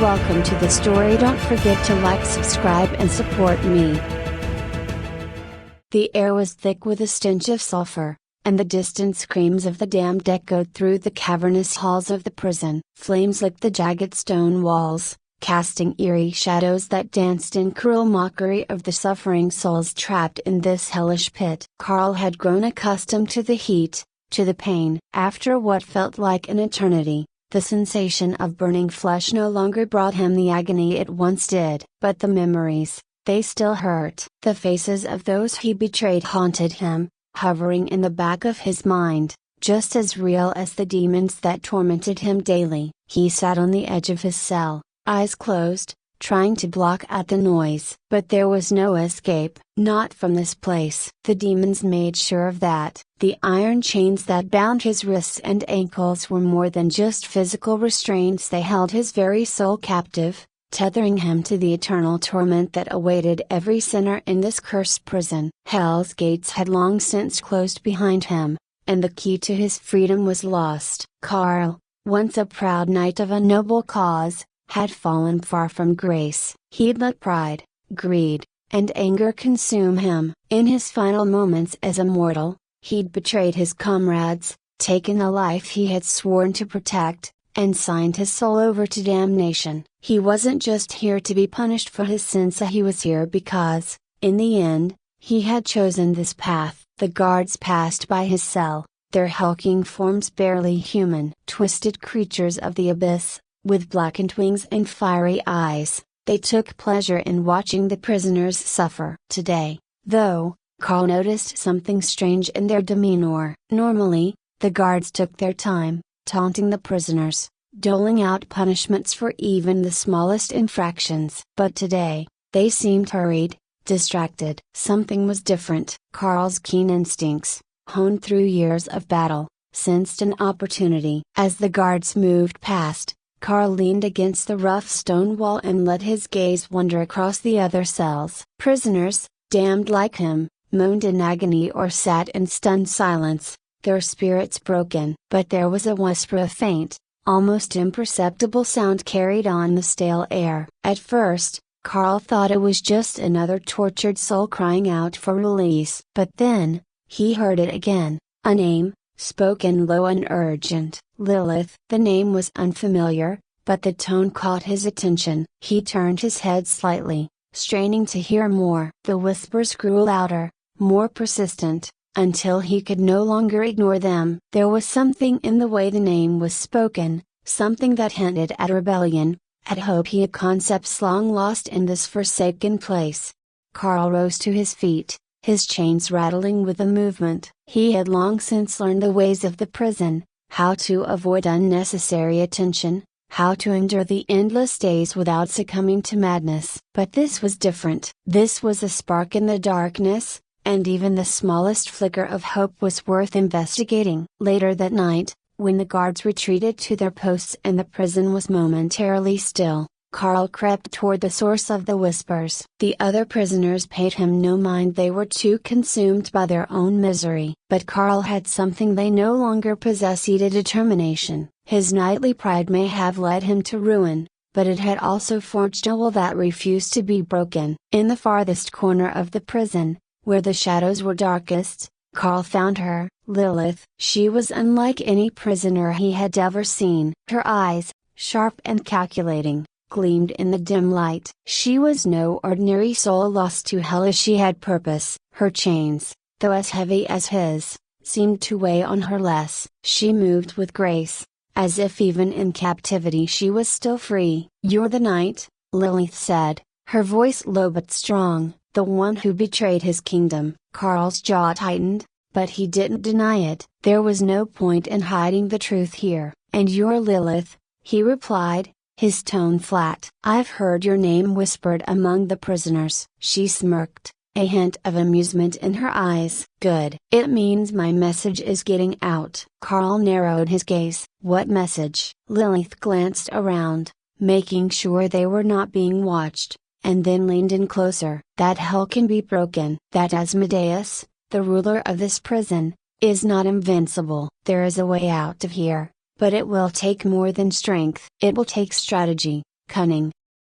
Welcome to the story. Don't forget to like, subscribe and support me. The air was thick with a stench of sulfur, and the distant screams of the damned echoed through the cavernous halls of the prison. Flames licked the jagged stone walls, casting eerie shadows that danced in cruel mockery of the suffering souls trapped in this hellish pit. Carl had grown accustomed to the heat, to the pain. After what felt like an eternity, the sensation of burning flesh no longer brought him the agony it once did. But the memories, they still hurt. The faces of those he betrayed haunted him, hovering in the back of his mind, just as real as the demons that tormented him daily. He sat on the edge of his cell, eyes closed, trying to block out the noise. But there was no escape, not from this place. The demons made sure of that. The iron chains that bound his wrists and ankles were more than just physical restraints. They held his very soul captive, tethering him to the eternal torment that awaited every sinner in this cursed prison. Hell's gates had long since closed behind him, and the key to his freedom was lost. Carl, once a proud knight of a noble cause, had fallen far from grace. He'd let pride, greed, and anger consume him. In his final moments as a mortal, he'd betrayed his comrades, taken a life he had sworn to protect, and signed his soul over to damnation. He wasn't just here to be punished for his sins, he was here because, in the end, he had chosen this path. The guards passed by his cell, their hulking forms barely human. Twisted creatures of the abyss, with blackened wings and fiery eyes, they took pleasure in watching the prisoners suffer. Today, though, Carl noticed something strange in their demeanor. Normally, the guards took their time, taunting the prisoners, doling out punishments for even the smallest infractions. But today, they seemed hurried, distracted. Something was different. Carl's keen instincts, honed through years of battle, sensed an opportunity. As the guards moved past, Carl leaned against the rough stone wall and let his gaze wander across the other cells. Prisoners, damned like him, moaned in agony or sat in stunned silence, their spirits broken. But there was a whisper of faint, almost imperceptible sound carried on the stale air. At first, Carl thought it was just another tortured soul crying out for release. But then, he heard it again, a name, spoken low and urgent. Lilith. The name was unfamiliar, but the tone caught his attention. He turned his head slightly, straining to hear more. The whispers grew louder, more persistent, until he could no longer ignore them. There was something in the way the name was spoken, something that hinted at rebellion, at hope, at concepts long lost in this forsaken place. Carl rose to his feet, his chains rattling with the movement. He had long since learned the ways of the prison, how to avoid unnecessary attention, how to endure the endless days without succumbing to madness. But this was different. This was a spark in the darkness, and even the smallest flicker of hope was worth investigating. Later that night, when the guards retreated to their posts and the prison was momentarily still, Carl crept toward the source of the whispers. The other prisoners paid him no mind. They were too consumed by their own misery. But Carl had something they no longer possessed: a determination. His knightly pride may have led him to ruin, but it had also forged a will that refused to be broken. In the farthest corner of the prison, where the shadows were darkest, Carl found her, Lilith. She was unlike any prisoner he had ever seen. Her eyes, sharp and calculating, gleamed in the dim light. She was no ordinary soul lost to hell. She had purpose. Her chains, though as heavy as his, seemed to weigh on her less. She moved with grace, as if even in captivity she was still free. "You're the knight," Lilith said, her voice low but strong, "the one who betrayed his kingdom." Carl's jaw tightened, but he didn't deny it. There was no point in hiding the truth here. "And you're Lilith," he replied, his tone flat. "I've heard your name whispered among the prisoners." She smirked, a hint of amusement in her eyes. "Good. It means my message is getting out." Carl narrowed his gaze. "What message?" Lilith glanced around, making sure they were not being watched, and then leaned in closer. "That hell can be broken. That Asmodeus, the ruler of this prison, is not invincible. There is a way out of here. But it will take more than strength. It will take strategy, cunning,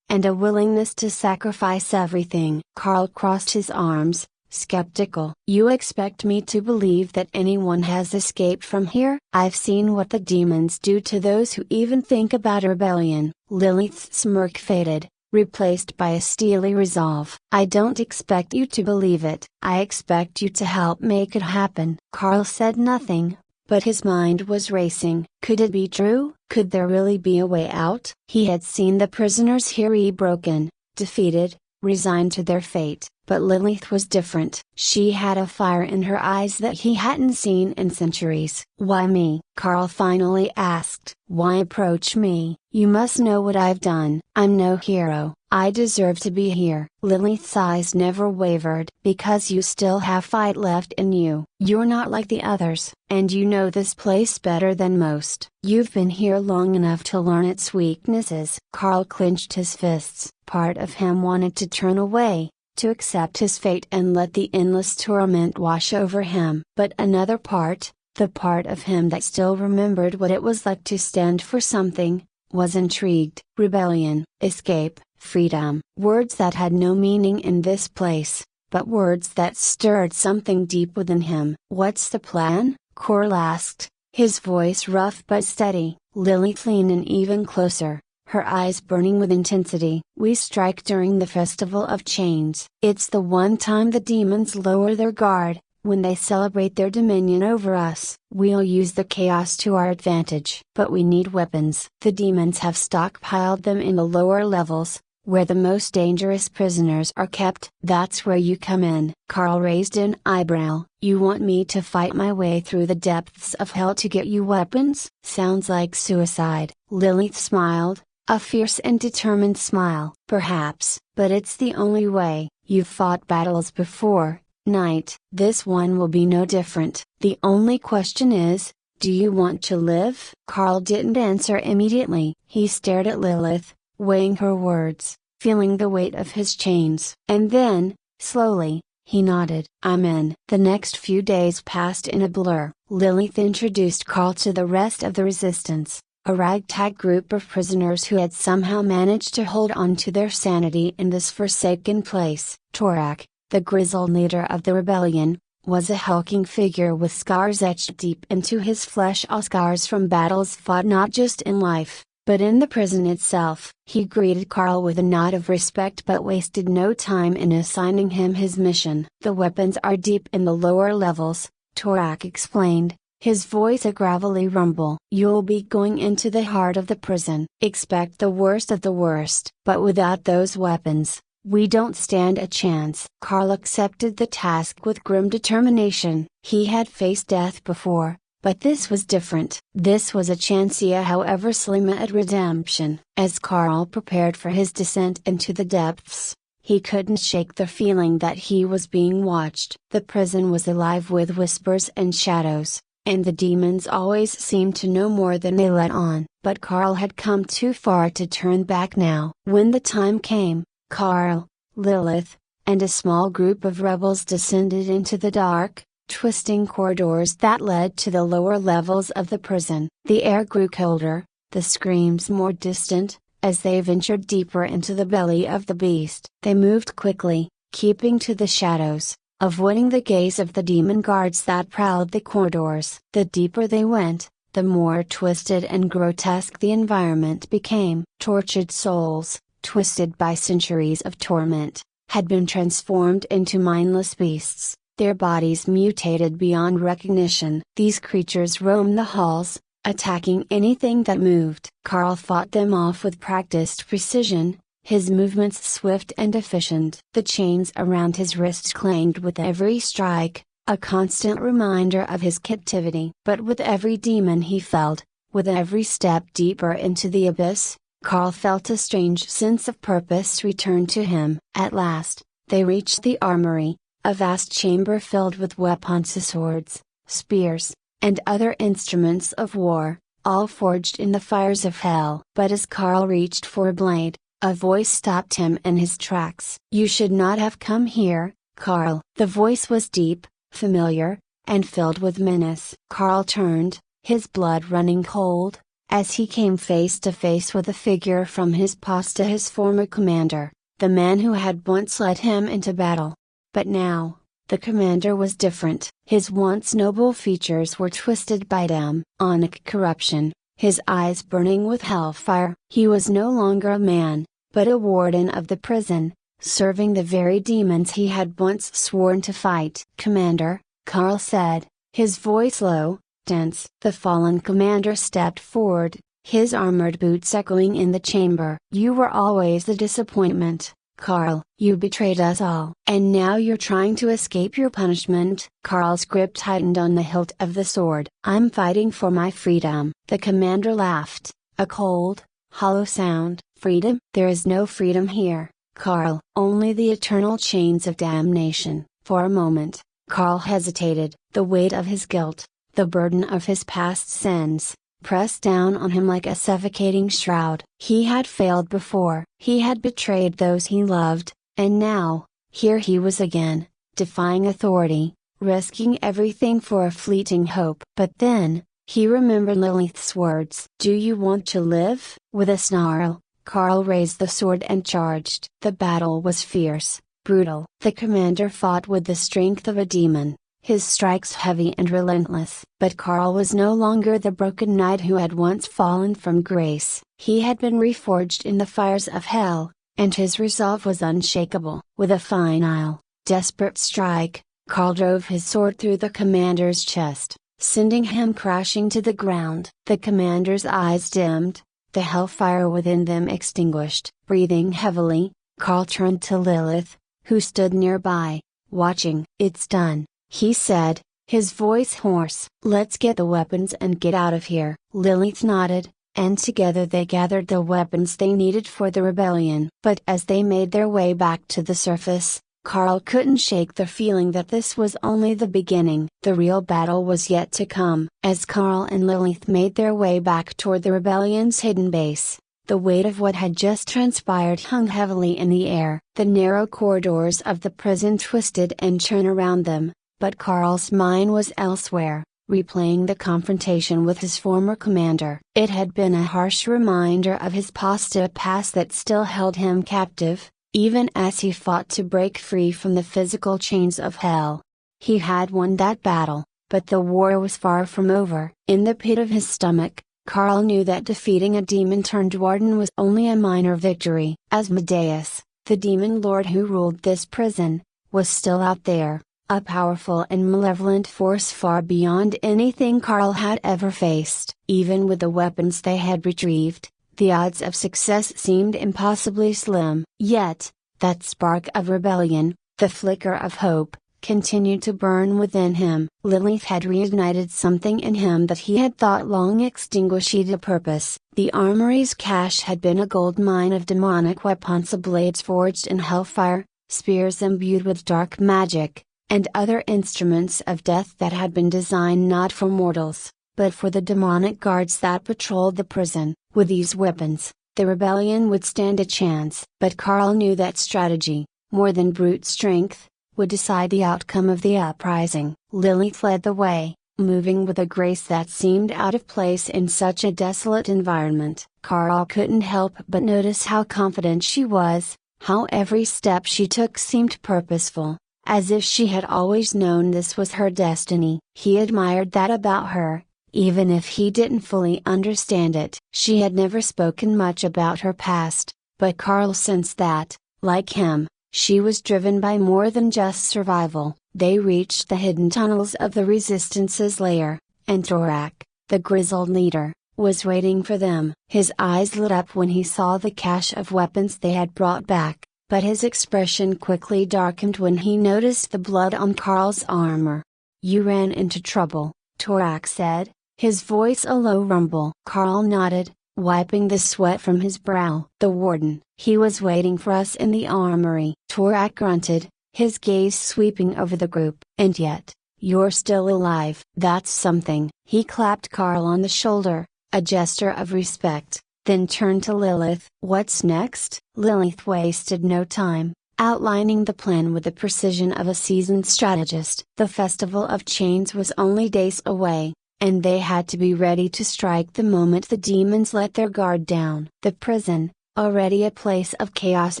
and a willingness to sacrifice everything. Carl crossed his arms, skeptical. You expect me to believe that anyone has escaped from here? I've seen what the demons do to those who even think about rebellion. Lilith's smirk faded, replaced by a steely resolve. I don't expect you to believe it. I expect you to help make it happen. Carl said nothing, but his mind was racing. Could it be true? Could there really be a way out? He had seen the prisoners here broken, defeated, resigned to their fate. But Lilith was different. She had a fire in her eyes that he hadn't seen in centuries. Why me? Carl finally asked. Why approach me? You must know what I've done. I'm no hero. I deserve to be here. Lilith's eyes never wavered. Because you still have fight left in you. You're not like the others. And you know this place better than most. You've been here long enough to learn its weaknesses. Carl clenched his fists. Part of him wanted to turn away, to accept his fate and let the endless torment wash over him. But another part, the part of him that still remembered what it was like to stand for something, was intrigued. Rebellion, escape, freedom. Words that had no meaning in this place, but words that stirred something deep within him. What's the plan? Carl asked, his voice rough but steady. Lilith leaned in even closer, her eyes burning with intensity. We strike during the Festival of Chains. It's the one time the demons lower their guard, when they celebrate their dominion over us. We'll use the chaos to our advantage. But we need weapons. The demons have stockpiled them in the lower levels, where the most dangerous prisoners are kept. That's where you come in. Carl raised an eyebrow. You want me to fight my way through the depths of hell to get you weapons? Sounds like suicide. Lilith smiled, a fierce and determined smile. Perhaps, but it's the only way. You've fought battles before, Knight. This one will be no different. The only question is, do you want to live? Carl didn't answer immediately. He stared at Lilith, weighing her words, feeling the weight of his chains. And then, slowly, he nodded. I'm in. The next few days passed in a blur. Lilith introduced Carl to the rest of the resistance, a ragtag group of prisoners who had somehow managed to hold on to their sanity in this forsaken place. Torak, the grizzled leader of the rebellion, was a hulking figure with scars etched deep into his flesh, all scars from battles fought not just in life, but in the prison itself. He greeted Carl with a nod of respect but wasted no time in assigning him his mission. The weapons are deep in the lower levels, Torak explained, his voice a gravelly rumble. You'll be going into the heart of the prison. Expect the worst of the worst. But without those weapons, we don't stand a chance. Carl accepted the task with grim determination. He had faced death before, but this was different. This was a chance, however slim, at redemption. As Carl prepared for his descent into the depths, he couldn't shake the feeling that he was being watched. The prison was alive with whispers and shadows, and the demons always seemed to know more than they let on. But Carl had come too far to turn back now. When the time came, Carl, Lilith, and a small group of rebels descended into the dark, twisting corridors that led to the lower levels of the prison. The air grew colder, the screams more distant, as they ventured deeper into the belly of the beast. They moved quickly, keeping to the shadows, avoiding the gaze of the demon guards that prowled the corridors. The deeper they went, the more twisted and grotesque the environment became. Tortured souls, twisted by centuries of torment, had been transformed into mindless beasts, their bodies mutated beyond recognition. These creatures roamed the halls, attacking anything that moved. Carl fought them off with practiced precision, his movements swift and efficient. The chains around his wrists clanged with every strike, a constant reminder of his captivity. But with every demon he felled, with every step deeper into the abyss, Carl felt a strange sense of purpose return to him. At last, they reached the armory, a vast chamber filled with weapons, swords, spears, and other instruments of war, all forged in the fires of hell. But as Carl reached for a blade, a voice stopped him in his tracks. You should not have come here, Carl. The voice was deep, familiar, and filled with menace. Carl turned, his blood running cold, As he came face to face with a figure from his past, his former commander, the man who had once led him into battle. But now, the commander was different. His once noble features were twisted by demonic corruption, his eyes burning with hellfire. He was no longer a man, but a warden of the prison, serving the very demons he had once sworn to fight. "Commander," Carl said, his voice low, tense. The fallen commander stepped forward, his armored boots echoing in the chamber. "You were always a disappointment, Carl. You betrayed us all. And now you're trying to escape your punishment." Carl's grip tightened on the hilt of the sword. "I'm fighting for my freedom." The commander laughed, a cold, hollow sound. "Freedom? There is no freedom here, Carl. Only the eternal chains of damnation." For a moment, Carl hesitated. The weight of his guilt, the burden of his past sins, pressed down on him like a suffocating shroud. He had failed before. He had betrayed those he loved, and now, here he was again, defying authority, risking everything for a fleeting hope. But then, he remembered Lilith's words. "Do you want to live?" With a snarl, Carl raised the sword and charged. The battle was fierce, brutal. The commander fought with the strength of a demon, his strikes heavy and relentless. But Carl was no longer the broken knight who had once fallen from grace. He had been reforged in the fires of hell, and his resolve was unshakable. With a final, desperate strike, Carl drove his sword through the commander's chest, sending him crashing to the ground. The commander's eyes dimmed, the hellfire within them extinguished. Breathing heavily, Carl turned to Lilith, who stood nearby, watching. "It's done," he said, his voice hoarse. "Let's get the weapons and get out of here." Lilith nodded, and together they gathered the weapons they needed for the rebellion. But as they made their way back to the surface, Carl couldn't shake the feeling that this was only the beginning. The real battle was yet to come. As Carl and Lilith made their way back toward the rebellion's hidden base, the weight of what had just transpired hung heavily in the air. The narrow corridors of the prison twisted and churned around them, but Carl's mind was elsewhere, replaying the confrontation with his former commander. It had been a harsh reminder of his past, a past that still held him captive, even as he fought to break free from the physical chains of hell. He had won that battle, but the war was far from over. In the pit of his stomach, Carl knew that defeating a demon-turned-warden was only a minor victory. Asmodeus, the demon lord who ruled this prison, was still out there, a powerful and malevolent force far beyond anything Carl had ever faced. Even with the weapons they had retrieved, the odds of success seemed impossibly slim. Yet, that spark of rebellion, the flicker of hope, continued to burn within him. Lilith had reignited something in him that he had thought long extinguished. A purpose. The armory's cache had been a gold mine of demonic weapons, blades forged in hellfire, spears imbued with dark magic, and other instruments of death that had been designed not for mortals, but for the demonic guards that patrolled the prison. With these weapons, the rebellion would stand a chance. But Carl knew that strategy, more than brute strength, would decide the outcome of the uprising. Lilith led the way, moving with a grace that seemed out of place in such a desolate environment. Carl couldn't help but notice how confident she was, how every step she took seemed purposeful, as if she had always known this was her destiny. He admired that about her, even if he didn't fully understand it. She had never spoken much about her past, but Carl sensed that, like him, she was driven by more than just survival. They reached the hidden tunnels of the Resistance's lair, and Torak, the grizzled leader, was waiting for them. His eyes lit up when he saw the cache of weapons they had brought back, but his expression quickly darkened when he noticed the blood on Carl's armor. "You ran into trouble," Torak said, his voice a low rumble. Carl nodded, wiping the sweat from his brow. "The warden, he was waiting for us in the armory." Torak grunted, his gaze sweeping over the group. "And yet, you're still alive. That's something." He clapped Carl on the shoulder, a gesture of respect, then turned to Lilith. "What's next?" Lilith wasted no time, outlining the plan with the precision of a seasoned strategist. The Festival of Chains was only days away, and they had to be ready to strike the moment the demons let their guard down. The prison, already a place of chaos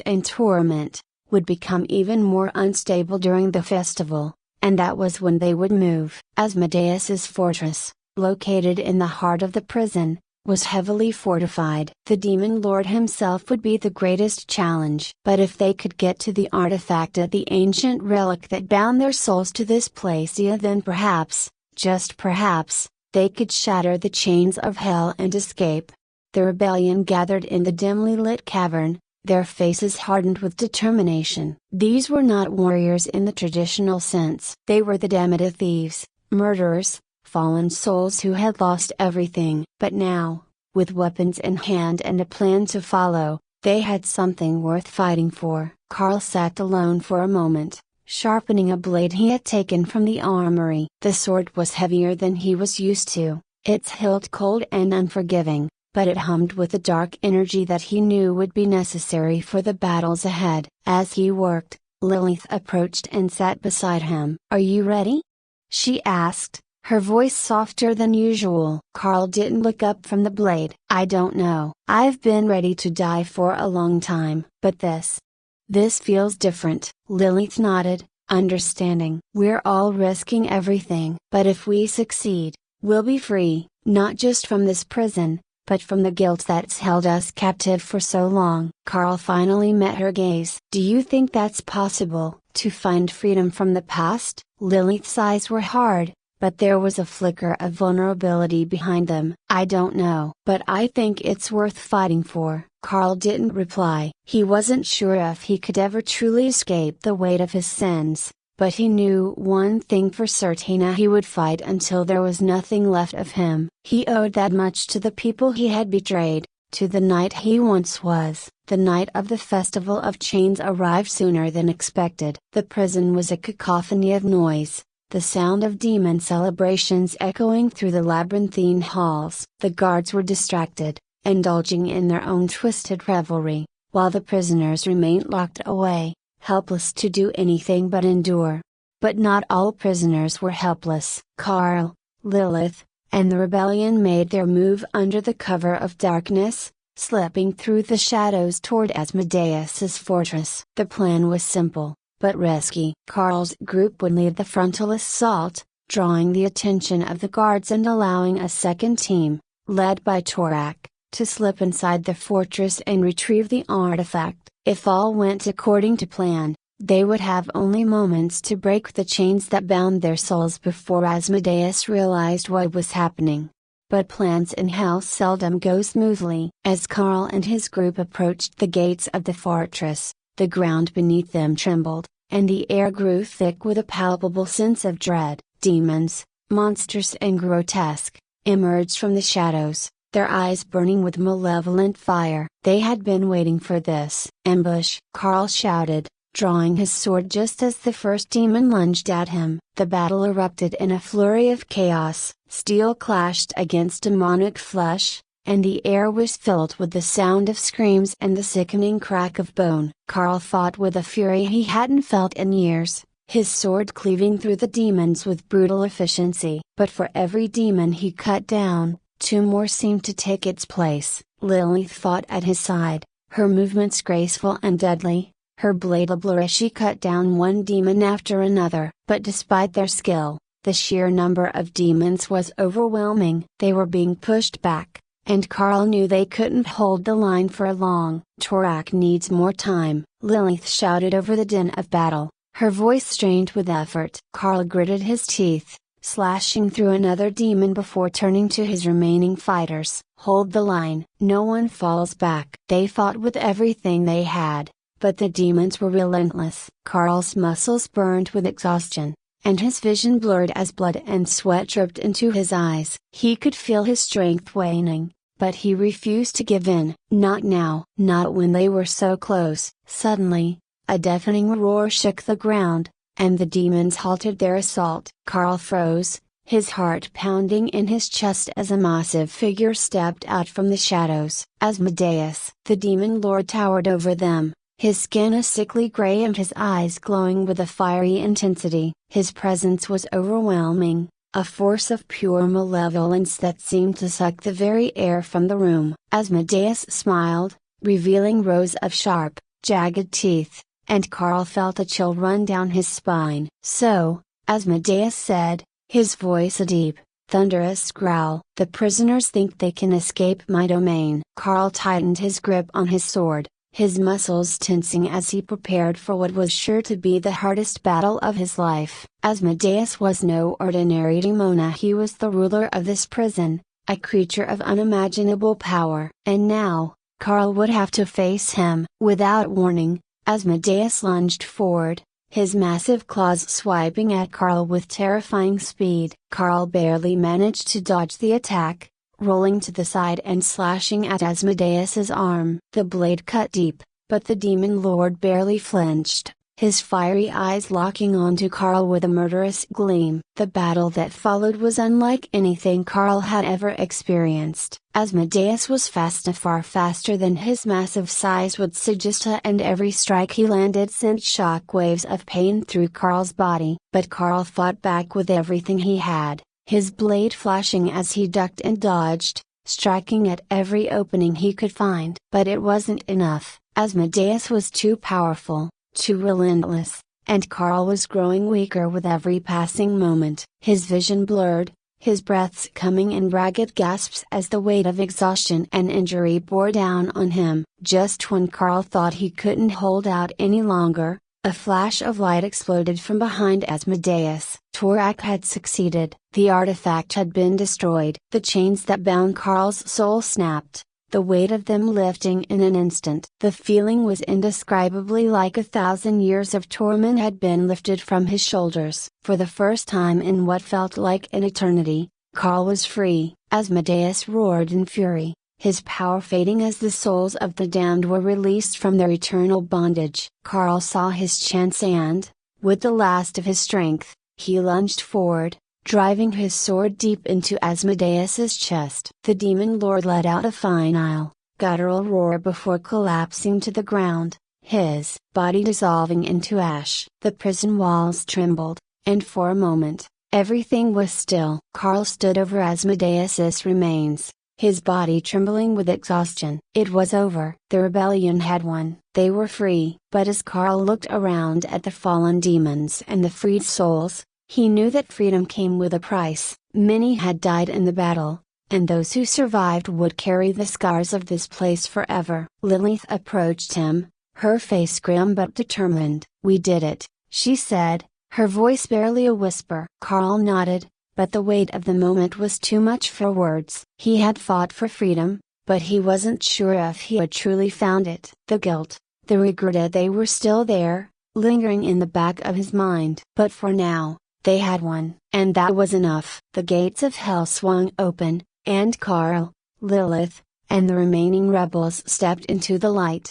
and torment, would become even more unstable during the festival, and that was when they would move. Asmodeus's fortress, located in the heart of the prison, was heavily fortified. The demon lord himself would be the greatest challenge. But if they could get to the artifact at the ancient relic that bound their souls to this place, then perhaps, just perhaps, they could shatter the chains of hell and escape. The rebellion gathered in the dimly lit cavern, their faces hardened with determination. These were not warriors in the traditional sense. They were the damned thieves, murderers, fallen souls who had lost everything. But now, with weapons in hand and a plan to follow, they had something worth fighting for. Carl sat alone for a moment, sharpening a blade he had taken from the armory. The sword was heavier than he was used to, its hilt cold and unforgiving, but it hummed with the dark energy that he knew would be necessary for the battles ahead. As he worked, Lilith approached and sat beside him. "Are you ready?" she asked, her voice softer than usual. Carl didn't look up from the blade. "I don't know. I've been ready to die for a long time, but this feels different." Lilith nodded, understanding. "We're all risking everything. But if we succeed, we'll be free, not just from this prison, but from the guilt that's held us captive for so long." Carl finally met her gaze. "Do you think that's possible, to find freedom from the past?" Lilith's eyes were hard, but there was a flicker of vulnerability behind them. "I don't know. But I think it's worth fighting for." Carl didn't reply. He wasn't sure if he could ever truly escape the weight of his sins, but he knew one thing for certain: he would fight until there was nothing left of him. He owed that much to the people he had betrayed, to the knight he once was. The night of the Festival of Chains arrived sooner than expected. The prison was a cacophony of noise, the sound of demon celebrations echoing through the labyrinthine halls. The guards were distracted, indulging in their own twisted revelry, while the prisoners remained locked away, helpless to do anything but endure. But not all prisoners were helpless. Carl, Lilith, and the rebellion made their move under the cover of darkness, slipping through the shadows toward Asmodeus's fortress. The plan was simple, but risky. Carl's group would lead the frontal assault, drawing the attention of the guards and allowing a second team, led by Torak, to slip inside the fortress and retrieve the artifact. If all went according to plan, they would have only moments to break the chains that bound their souls before Asmodeus realized what was happening. But plans in hell seldom go smoothly. As Carl and his group approached the gates of the fortress, the ground beneath them trembled, and the air grew thick with a palpable sense of dread. Demons, monstrous and grotesque, emerged from the shadows, their eyes burning with malevolent fire. They had been waiting for this. "Ambush!" Carl shouted, drawing his sword just as the first demon lunged at him. The battle erupted in a flurry of chaos. Steel clashed against demonic flesh, and the air was filled with the sound of screams and the sickening crack of bone. Carl fought with a fury he hadn't felt in years, his sword cleaving through the demons with brutal efficiency. But for every demon he cut down, two more seemed to take its place. Lilith fought at his side, her movements graceful and deadly, her blade allure as she cut down one demon after another. But despite their skill, the sheer number of demons was overwhelming. They were being pushed back, and Carl knew they couldn't hold the line for long. "Torak needs more time," Lilith shouted over the din of battle, her voice strained with effort. Carl gritted his teeth, slashing through another demon before turning to his remaining fighters. "Hold the line. No one falls back." They fought with everything they had, but the demons were relentless. Carl's muscles burned with exhaustion, and his vision blurred as blood and sweat dripped into his eyes. He could feel his strength waning, but he refused to give in. Not now. Not when they were so close. Suddenly, a deafening roar shook the ground, and the demons halted their assault. Carl froze, his heart pounding in his chest as a massive figure stepped out from the shadows. Asmodeus, the demon lord, towered over them, his skin a sickly gray and his eyes glowing with a fiery intensity. His presence was overwhelming, a force of pure malevolence that seemed to suck the very air from the room. Asmodeus smiled, revealing rows of sharp, jagged teeth, and Karl felt a chill run down his spine. "So," Asmodeus said, his voice a deep, thunderous growl, "the prisoners think they can escape my domain." Karl tightened his grip on his sword, his muscles tensing as he prepared for what was sure to be the hardest battle of his life. Asmodeus was no ordinary demona. He was the ruler of this prison, a creature of unimaginable power. And now, Karl would have to face him. Without warning, Asmodeus lunged forward, his massive claws swiping at Karl with terrifying speed. Karl barely managed to dodge the attack, rolling to the side and slashing at Asmodeus's arm. The blade cut deep, but the demon lord barely flinched, his fiery eyes locking onto Karl with a murderous gleam. The battle that followed was unlike anything Karl had ever experienced. Asmodeus was fast, far faster than his massive size would suggest, and every strike he landed sent shock waves of pain through Karl's body. But Karl fought back with everything he had, his blade flashing as he ducked and dodged, striking at every opening he could find. But it wasn't enough. Asmodeus was too powerful, too relentless, and Karl was growing weaker with every passing moment. His vision blurred, his breaths coming in ragged gasps as the weight of exhaustion and injury bore down on him. Just when Karl thought he couldn't hold out any longer, a flash of light exploded from behind Asmodeus. Torak had succeeded. The artifact had been destroyed. The chains that bound Karl's soul snapped, the weight of them lifting in an instant. The feeling was indescribably like 1,000 years of torment had been lifted from his shoulders. For the first time in what felt like an eternity, Karl was free. Asmodeus roared in fury, his power fading as the souls of the damned were released from their eternal bondage. Karl saw his chance and, with the last of his strength, he lunged forward, driving his sword deep into Asmodeus's chest. The demon lord let out a final, guttural roar before collapsing to the ground, his body dissolving into ash. The prison walls trembled, and for a moment, everything was still. Karl stood over Asmodeus's remains, his body trembling with exhaustion. It was over. The rebellion had won. They were free. But as Karl looked around at the fallen demons and the freed souls, he knew that freedom came with a price. Many had died in the battle, and those who survived would carry the scars of this place forever. Lilith approached him, her face grim but determined. "We did it," she said, her voice barely a whisper. Karl nodded, but the weight of the moment was too much for words. He had fought for freedom, but he wasn't sure if he had truly found it. The guilt, the regret, they were still there, lingering in the back of his mind. But for now, they had won, and that was enough. The gates of hell swung open, and Karl, Lilith, and the remaining rebels stepped into the light.